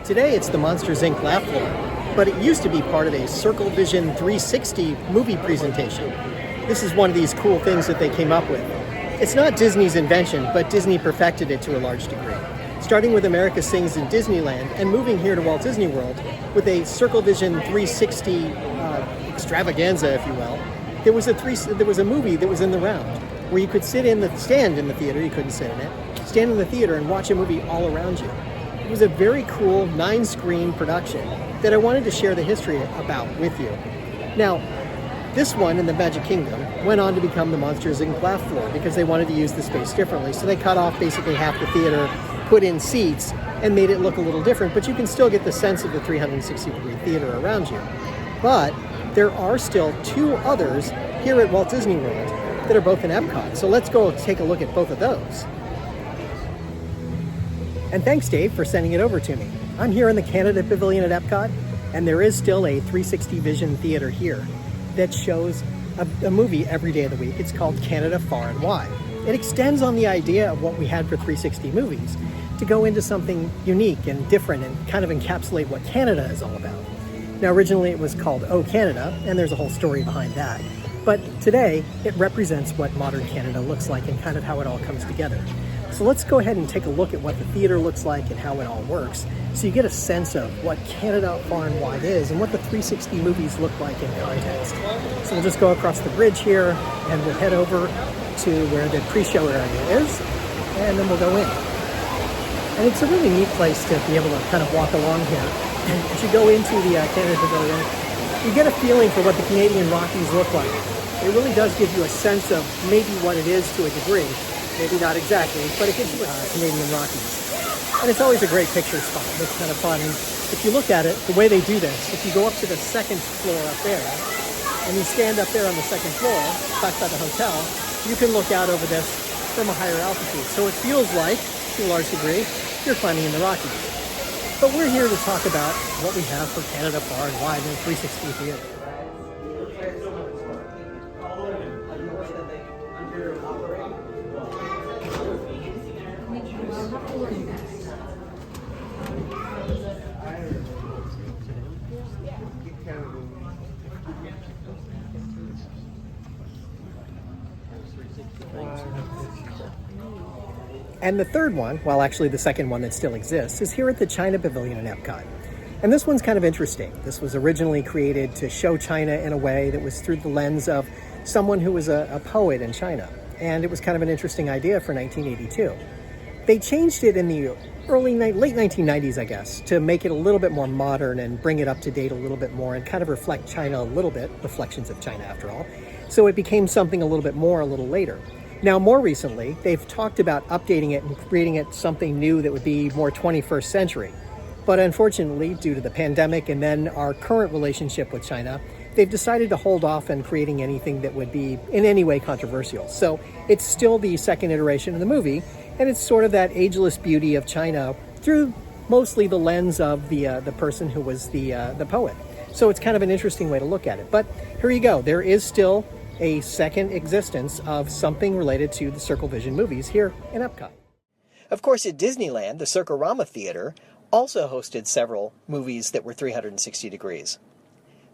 Today it's the Monsters, Inc. laugh floor, but it used to be part of a CircleVision 360 movie presentation. This is one of these cool things that they came up with. It's not Disney's invention, but Disney perfected it to a large degree. Starting with America Sings in Disneyland and moving here to Walt Disney World with a CircleVision 360 extravaganza, if you will, there was a movie that was in the round where you could stand in the theater, you couldn't sit in it, stand in the theater and watch a movie all around you. It was a very cool 9-screen production that I wanted to share the history about with you. Now, this one in the Magic Kingdom went on to become the Monsters, Inc. laugh floor because they wanted to use the space differently. So they cut off basically half the theater, put in seats, and made it look a little different, but you can still get the sense of the 360-degree theater around you. But there are still 2 others here at Walt Disney World that are both in Epcot. So let's go take a look at both of those. And thanks, Dave, for sending it over to me. I'm here in the Canada Pavilion at Epcot, and there is still a 360 Vision theater here that shows a movie every day of the week. It's called Canada Far and Wide. It extends on the idea of what we had for 360 movies to go into something unique and different and kind of encapsulate what Canada is all about. Now, originally it was called Oh Canada, and there's a whole story behind that. But today, it represents what modern Canada looks like and kind of how it all comes together. So let's go ahead and take a look at what the theater looks like and how it all works, so you get a sense of what Canada Far and Wide is and what the 360 movies look like in context. So we'll just go across the bridge here, and we'll head over to where the pre-show area is, and then we'll go in. And it's a really neat place to be able to kind of walk along here. And as you go into the Canada Pavilion, you get a feeling for what the Canadian Rockies look like. It really does give you a sense of maybe what it is to a degree. Maybe not exactly, but it gives you Canadian Rockies. And it's always a great picture spot. It's kind of fun. And if you look at it, the way they do this, if you go up to the second floor up there, and you stand up there on the second floor, back by the hotel, you can look out over this from a higher altitude. So it feels like, to a large degree, you're climbing in the Rockies. But we're here to talk about what we have for Canada Far and Wide in the 360 theater. And the third one, well actually the second one that still exists, is here at the China Pavilion in Epcot. And this one's kind of interesting. This was originally created to show China in a way that was through the lens of someone who was a poet in China. And it was kind of an interesting idea for 1982. They changed it in the late 1990s, I guess, to make it a little bit more modern and bring it up to date a little bit more and kind of reflect China a little bit, reflections of China after all. So it became something a little bit more a little later. Now, more recently, they've talked about updating it and creating it something new that would be more 21st century. But unfortunately, due to the pandemic and then our current relationship with China, they've decided to hold off on creating anything that would be in any way controversial. So it's still the second iteration of the movie, and it's sort of that ageless beauty of China through mostly the lens of the person who was the poet. So it's kind of an interesting way to look at it. But here you go. There is still a second existence of something related to the CircleVision movies here in Epcot. Of course, at Disneyland, the Circarama Theater also hosted several movies that were 360 degrees.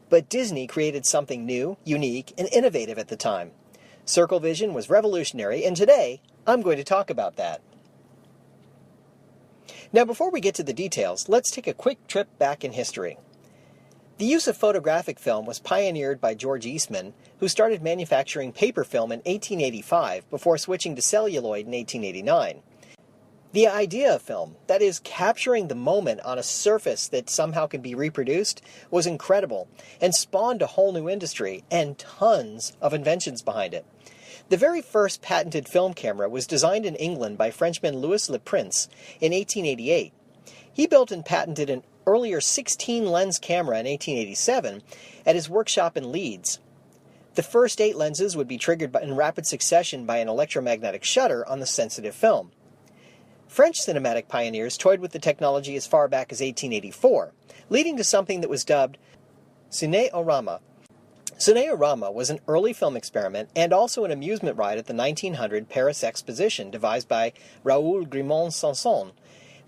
But Disney created something new, unique, and innovative at the time. CircleVision was revolutionary, and today, I'm going to talk about that. Now, before we get to the details, let's take a quick trip back in history. The use of photographic film was pioneered by George Eastman, who started manufacturing paper film in 1885 before switching to celluloid in 1889. The idea of film, that is, capturing the moment on a surface that somehow can be reproduced, was incredible and spawned a whole new industry and tons of inventions behind it. The very first patented film camera was designed in England by Frenchman Louis Le Prince in 1888. He built and patented an earlier 16-lens camera in 1887 at his workshop in Leeds. The first 8 lenses would be triggered in rapid succession by an electromagnetic shutter on the sensitive film. French cinematic pioneers toyed with the technology as far back as 1884, leading to something that was dubbed ciné-orama. Ciné-orama was an early film experiment and also an amusement ride at the 1900 Paris Exposition devised by Raoul Grimond-Sanson.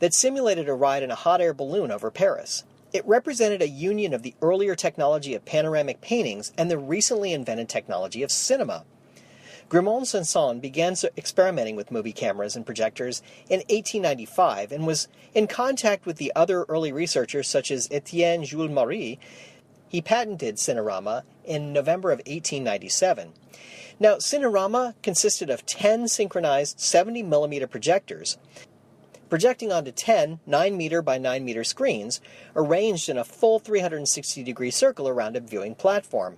that simulated a ride in a hot air balloon over Paris. It represented a union of the earlier technology of panoramic paintings and the recently invented technology of cinema. Grimond-Sanson began experimenting with movie cameras and projectors in 1895 and was in contact with the other early researchers such as Etienne Jules Marie. He patented Cinerama in November of 1897. Now, Cinerama consisted of 10 synchronized 70mm projectors, projecting onto 10 9-meter by 9-meter screens, arranged in a full 360-degree circle around a viewing platform.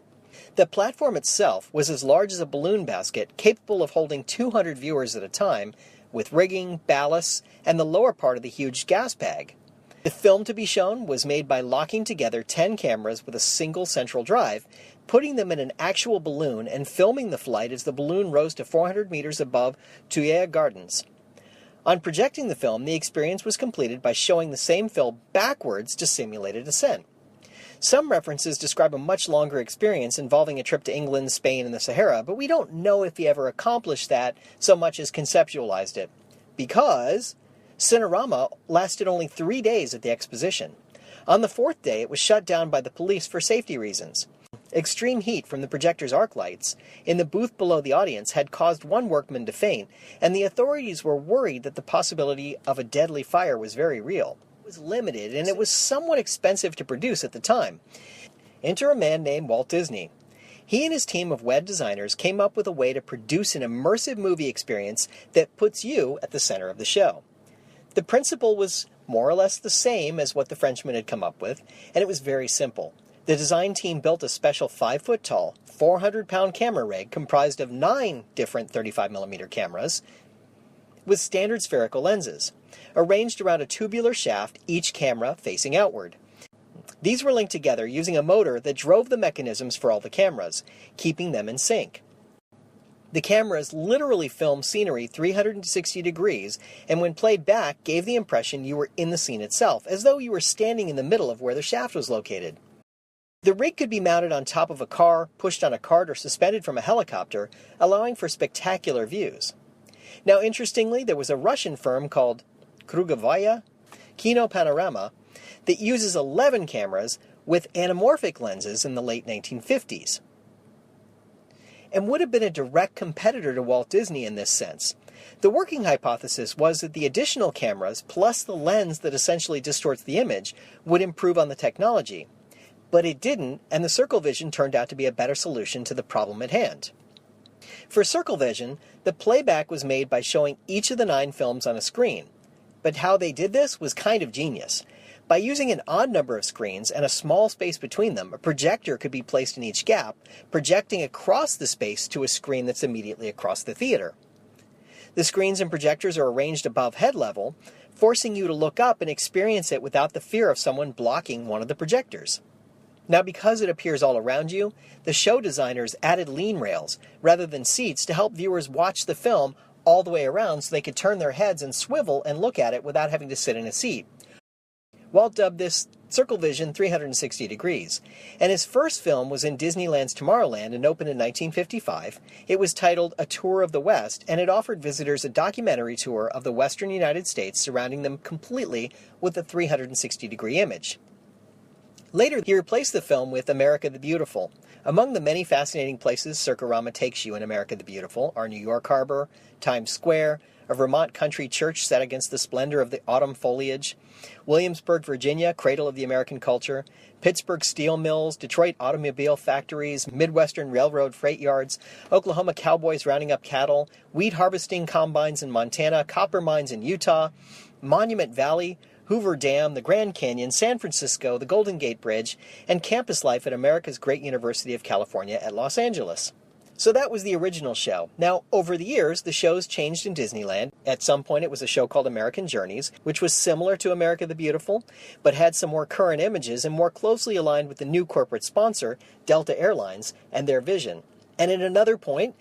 The platform itself was as large as a balloon basket, capable of holding 200 viewers at a time, with rigging, ballasts, and the lower part of the huge gas bag. The film to be shown was made by locking together 10 cameras with a single central drive, putting them in an actual balloon and filming the flight as the balloon rose to 400 meters above Tuileries Gardens. On projecting the film, the experience was completed by showing the same film backwards to simulate a descent. Some references describe a much longer experience involving a trip to England, Spain, and the Sahara, but we don't know if he ever accomplished that so much as conceptualized it, because Cinerama lasted only 3 days at the exposition. On the 4th day, it was shut down by the police for safety reasons. Extreme heat from the projector's arc lights in the booth below the audience had caused one workman to faint, and the authorities were worried that the possibility of a deadly fire was very real. It was limited, and it was somewhat expensive to produce at the time. Enter a man named Walt Disney. He and his team of web designers came up with a way to produce an immersive movie experience that puts you at the center of the show. The principle was more or less the same as what the Frenchman had come up with, and it was very simple. The design team built a special 5-foot-tall, 400-pound camera rig comprised of 9 different 35mm cameras with standard spherical lenses, arranged around a tubular shaft, each camera facing outward. These were linked together using a motor that drove the mechanisms for all the cameras, keeping them in sync. The cameras literally filmed scenery 360 degrees, and when played back, gave the impression you were in the scene itself, as though you were standing in the middle of where the shaft was located. The rig could be mounted on top of a car, pushed on a cart, or suspended from a helicopter, allowing for spectacular views. Now, interestingly, there was a Russian firm called CircleVision Kino Panorama that uses 11 cameras with anamorphic lenses in the late 1950s, and would have been a direct competitor to Walt Disney in this sense. The working hypothesis was that the additional cameras, plus the lens that essentially distorts the image, would improve on the technology. But it didn't, and the CircleVision turned out to be a better solution to the problem at hand. For CircleVision, the playback was made by showing each of the 9 films on a screen. But how they did this was kind of genius. By using an odd number of screens and a small space between them, a projector could be placed in each gap, projecting across the space to a screen that's immediately across the theater. The screens and projectors are arranged above head level, forcing you to look up and experience it without the fear of someone blocking one of the projectors. Now, because it appears all around you, the show designers added lean rails rather than seats to help viewers watch the film all the way around so they could turn their heads and swivel and look at it without having to sit in a seat. Walt dubbed this CircleVision 360 degrees, and his first film was in Disneyland's Tomorrowland and opened in 1955. It was titled A Tour of the West, and it offered visitors a documentary tour of the western United States, surrounding them completely with a 360-degree image. Later, he replaced the film with America the Beautiful. Among the many fascinating places Circorama takes you in America the Beautiful are New York Harbor, Times Square, a Vermont country church set against the splendor of the autumn foliage, Williamsburg, Virginia, cradle of the American culture, Pittsburgh steel mills, Detroit automobile factories, Midwestern railroad freight yards, Oklahoma cowboys rounding up cattle, wheat harvesting combines in Montana, copper mines in Utah, Monument Valley, Hoover Dam, the Grand Canyon, San Francisco, the Golden Gate Bridge, and campus life at America's great University of California at Los Angeles. So that was the original show. Now, over the years, the shows changed in Disneyland. At some point, it was a show called American Journeys, which was similar to America the Beautiful, but had some more current images and more closely aligned with the new corporate sponsor, Delta Airlines, and their vision. And at another point,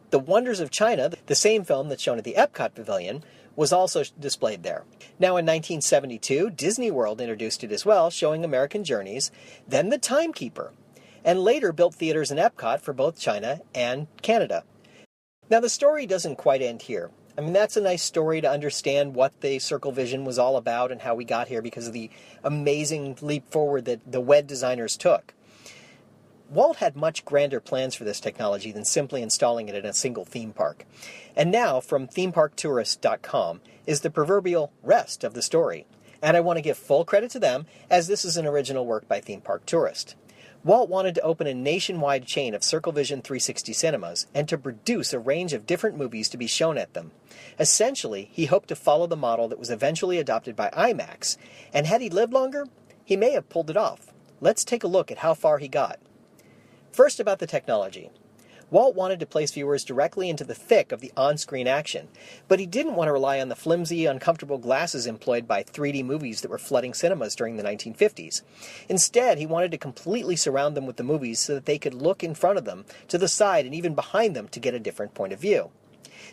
The Wonders of China, the same film that's shown at the Epcot Pavilion, was also displayed there. Now in 1972, Disney World introduced it as well, showing American Journeys, then The Timekeeper, and later built theaters in Epcot for both China and Canada. Now the story doesn't quite end here. I mean, that's a nice story to understand what the CircleVision was all about and how we got here because of the amazing leap forward that the WED designers took. Walt had much grander plans for this technology than simply installing it in a single theme park. And now, from themeparktourist.com, is the proverbial rest of the story. And I want to give full credit to them, as this is an original work by Theme Park Tourist. Walt wanted to open a nationwide chain of CircleVision 360 cinemas and to produce a range of different movies to be shown at them. Essentially, he hoped to follow the model that was eventually adopted by IMAX, and had he lived longer, he may have pulled it off. Let's take a look at how far he got. First, about the technology. Walt wanted to place viewers directly into the thick of the on-screen action, but he didn't want to rely on the flimsy, uncomfortable glasses employed by 3D movies that were flooding cinemas during the 1950s. Instead, he wanted to completely surround them with the movies so that they could look in front of them, to the side, and even behind them to get a different point of view.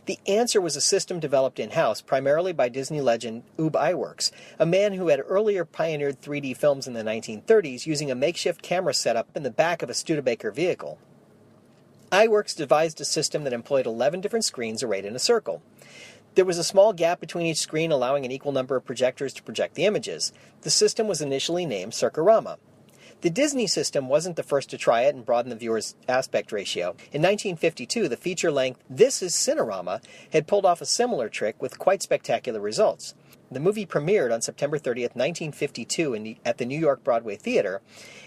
The answer was a system developed in-house primarily by Disney legend Ub Iwerks, a man who had earlier pioneered 3D films in the 1930s using a makeshift camera setup in the back of a Studebaker vehicle. Iwerks devised a system that employed 11 different screens arrayed in a circle. There was a small gap between each screen, allowing an equal number of projectors to project the images. The system was initially named Circorama. The Disney system wasn't the first to try it and broaden the viewer's aspect ratio. In 1952, the feature-length This Is Cinerama had pulled off a similar trick with quite spectacular results. The movie premiered on September 30th, 1952 at the New York Broadway Theater.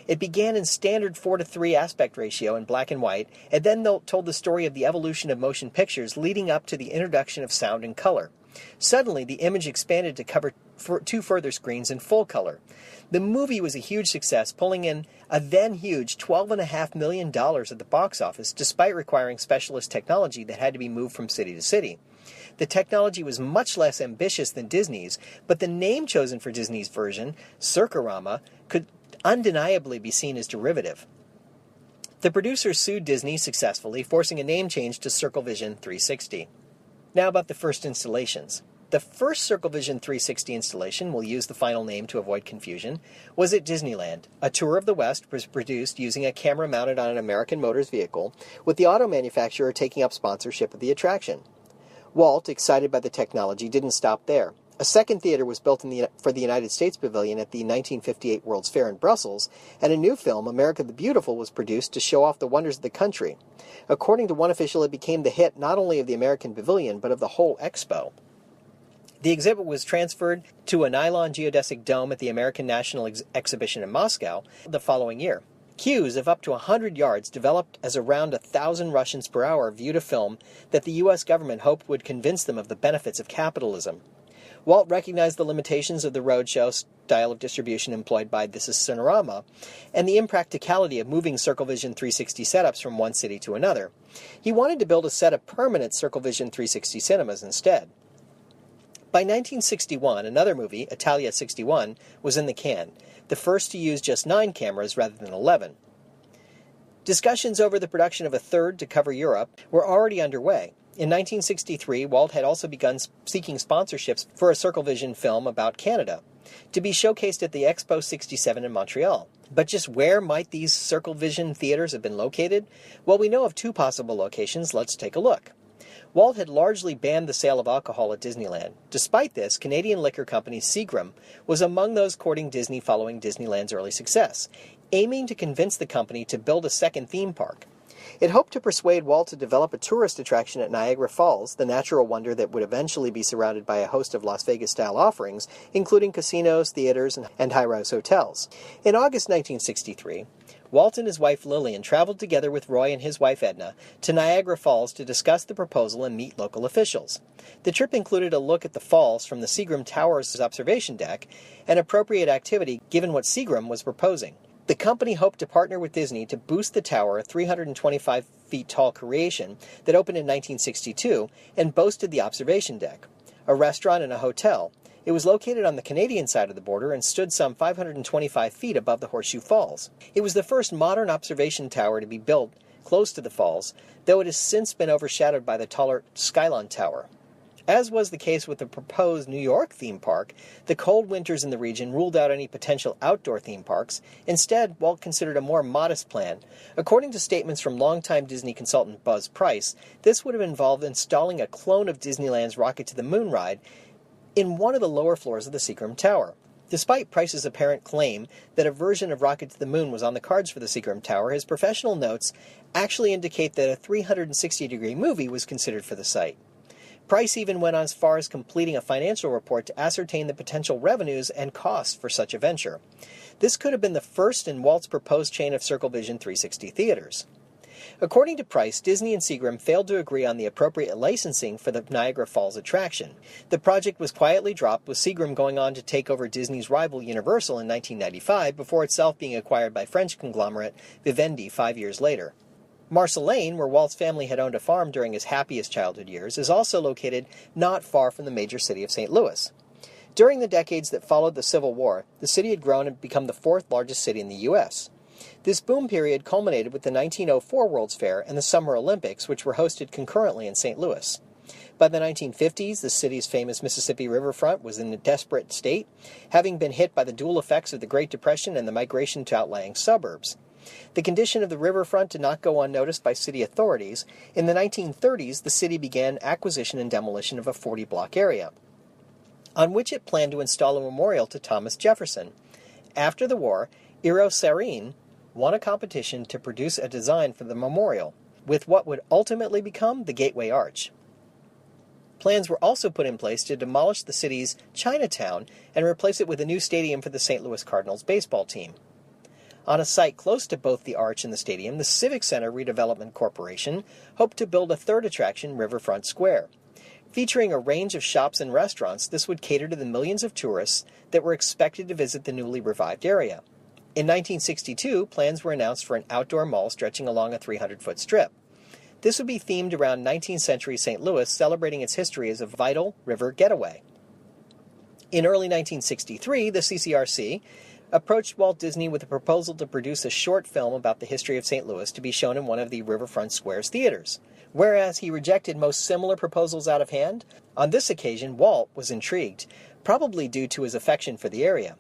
It began in standard 4:3 aspect ratio in black and white, and then told the story of the evolution of motion pictures leading up to the introduction of sound and color. Suddenly, the image expanded to cover two further screens in full color. The movie was a huge success, pulling in a then huge $12.5 million at the box office, despite requiring specialist technology that had to be moved from city to city. The technology was much less ambitious than Disney's, but the name chosen for Disney's version, Circorama, could undeniably be seen as derivative. The producers sued Disney successfully, forcing a name change to CircleVision 360. Now about the first installations. The first CircleVision 360 installation, we'll use the final name to avoid confusion, was at Disneyland. A tour of the West was produced using a camera mounted on an American Motors vehicle, with the auto manufacturer taking up sponsorship of the attraction. Walt, excited by the technology, didn't stop there. A second theater was built for the United States Pavilion at the 1958 World's Fair in Brussels, and a new film, America the Beautiful, was produced to show off the wonders of the country. According to one official, it became the hit not only of the American Pavilion, but of the whole expo. The exhibit was transferred to a nylon geodesic dome at the American National Exhibition in Moscow the following year. Queues of up to 100 yards developed as around 1,000 Russians per hour viewed a film that the U.S. government hoped would convince them of the benefits of capitalism. Walt recognized the limitations of the roadshow style of distribution employed by This Is Cinerama, and the impracticality of moving CircleVision 360 setups from one city to another. He wanted to build a set of permanent CircleVision 360 cinemas instead. By 1961, another movie, Italia 61, was in the can, the first to use just 9 cameras rather than 11. Discussions over the production of a third to cover Europe were already underway. In 1963, Walt had also begun seeking sponsorships for a CircleVision film about Canada, to be showcased at the Expo 67 in Montreal. But just where might these CircleVision theaters have been located? Well, we know of 2 possible locations. Let's take a look. Walt had largely banned the sale of alcohol at Disneyland. Despite this, Canadian liquor company Seagram was among those courting Disney following Disneyland's early success, aiming to convince the company to build a second theme park. It hoped to persuade Walt to develop a tourist attraction at Niagara Falls, the natural wonder that would eventually be surrounded by a host of Las Vegas-style offerings, including casinos, theaters, and high-rise hotels. In August 1963, Walt and his wife Lillian traveled together with Roy and his wife Edna to Niagara Falls to discuss the proposal and meet local officials. The trip included a look at the falls from the Seagram Tower's observation deck, an appropriate activity given what Seagram was proposing. The company hoped to partner with Disney to boost the tower, a 325 feet tall creation that opened in 1962 and boasted the observation deck, a restaurant and a hotel. It was located on the Canadian side of the border and stood some 525 feet above the Horseshoe Falls. It was the first modern observation tower to be built close to the falls, though it has since been overshadowed by the taller Skylon Tower. As was the case with the proposed New York theme park, the cold winters in the region ruled out any potential outdoor theme parks. Instead, Walt considered a more modest plan. According to statements from longtime Disney consultant Buzz Price, this would have involved installing a clone of Disneyland's Rocket to the Moon ride in one of the lower floors of the Seagram Tower. Despite Price's apparent claim that a version of Rocket to the Moon was on the cards for the Seagram Tower, his professional notes actually indicate that a 360-degree movie was considered for the site. Price even went on as far as completing a financial report to ascertain the potential revenues and costs for such a venture. This could have been the first in Walt's proposed chain of CircleVision 360 theaters. According to Price, Disney and Seagram failed to agree on the appropriate licensing for the Niagara Falls attraction. The project was quietly dropped, with Seagram going on to take over Disney's rival Universal in 1995 before itself being acquired by French conglomerate Vivendi 5 years later. Marceline, where Walt's family had owned a farm during his happiest childhood years, is also located not far from the major city of St. Louis. During the decades that followed the Civil War, the city had grown and become the fourth largest city in the U.S. This boom period culminated with the 1904 World's Fair and the Summer Olympics, which were hosted concurrently in St. Louis. By the 1950s, the city's famous Mississippi riverfront was in a desperate state, having been hit by the dual effects of the Great Depression and the migration to outlying suburbs. The condition of the riverfront did not go unnoticed by city authorities. In the 1930s, the city began acquisition and demolition of a 40-block area, on which it planned to install a memorial to Thomas Jefferson. After the war, Eero Saarinen won a competition to produce a design for the memorial, with what would ultimately become the Gateway Arch. Plans were also put in place to demolish the city's Chinatown and replace it with a new stadium for the St. Louis Cardinals baseball team. On a site close to both the arch and the stadium, the Civic Center Redevelopment Corporation hoped to build a third attraction, Riverfront Square. Featuring a range of shops and restaurants, this would cater to the millions of tourists that were expected to visit the newly revived area. In 1962, plans were announced for an outdoor mall stretching along a 300-foot strip. This would be themed around 19th century St. Louis, celebrating its history as a vital river getaway. In early 1963, the CCRC approached Walt Disney with a proposal to produce a short film about the history of St. Louis to be shown in one of the Riverfront Square's theaters. Whereas he rejected most similar proposals out of hand, on this occasion Walt was intrigued, probably due to his affection for the area.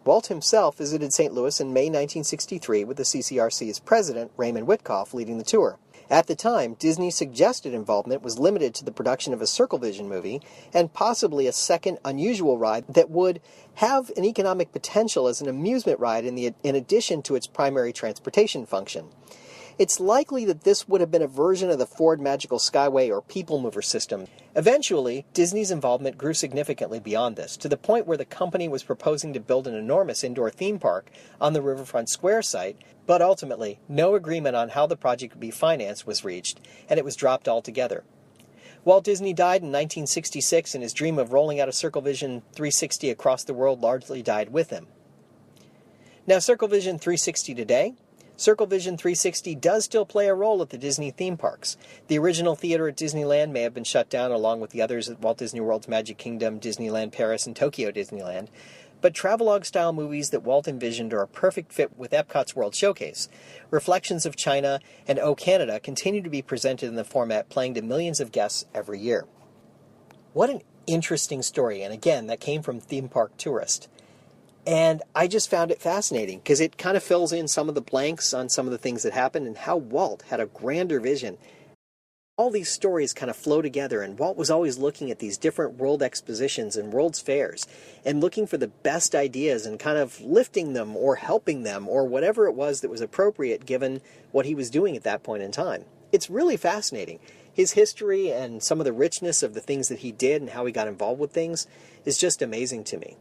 Walt himself visited St. Louis in May 1963 with the CCRC's president, Raymond Witkoff, leading the tour. At the time, Disney's suggested involvement was limited to the production of a CircleVision movie and possibly a second unusual ride that would have an economic potential as an amusement ride in addition to its primary transportation function. It's likely that this would have been a version of the Ford Magical Skyway or People Mover system. Eventually, Disney's involvement grew significantly beyond this, to the point where the company was proposing to build an enormous indoor theme park on the Riverfront Square site, but ultimately, no agreement on how the project would be financed was reached, and it was dropped altogether. Walt Disney died in 1966, and his dream of rolling out a CircleVision 360 across the world largely died with him. Now, CircleVision 360 today? CircleVision 360 does still play a role at the Disney theme parks. The original theater at Disneyland may have been shut down along with the others at Walt Disney World's Magic Kingdom, Disneyland Paris, and Tokyo Disneyland. But travelogue-style movies that Walt envisioned are a perfect fit with Epcot's World Showcase. Reflections of China and O Canada continue to be presented in the format, playing to millions of guests every year. What an interesting story, and again, that came from Theme Park Tourist. And I just found it fascinating because it kind of fills in some of the blanks on some of the things that happened and how Walt had a grander vision. All these stories kind of flow together, and Walt was always looking at these different world expositions and world's fairs and looking for the best ideas and kind of lifting them or helping them or whatever it was that was appropriate given what he was doing at that point in time. It's really fascinating. His history and some of the richness of the things that he did and how he got involved with things is just amazing to me.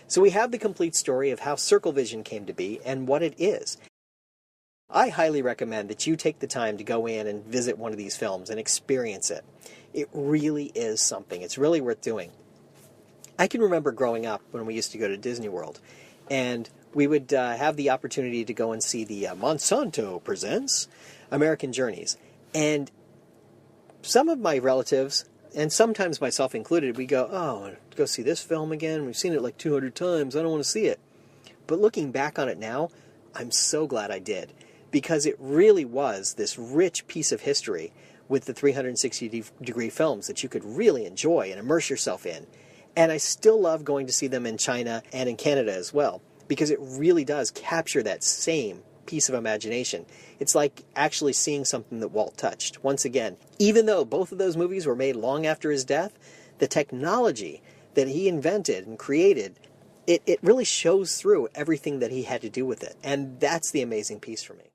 So we have the complete story of how CircleVision came to be and what it is. I highly recommend that you take the time to go in and visit one of these films and experience it. It really is something. It's really worth doing. I can remember growing up when we used to go to Disney World, and we would have the opportunity to go and see the Monsanto Presents American Journeys. And some of my relatives, and sometimes myself included, we go, oh, go see this film again? We've seen it like 200 times. I don't want to see it. But looking back on it now, I'm so glad I did, because it really was this rich piece of history with the 360-degree films that you could really enjoy and immerse yourself in. And I still love going to see them in China and in Canada as well, because it really does capture that same piece of imagination. It's like actually seeing something that Walt touched. Once again, even though both of those movies were made long after his death, the technology that he invented and created, it really shows through everything that he had to do with it. And that's the amazing piece for me.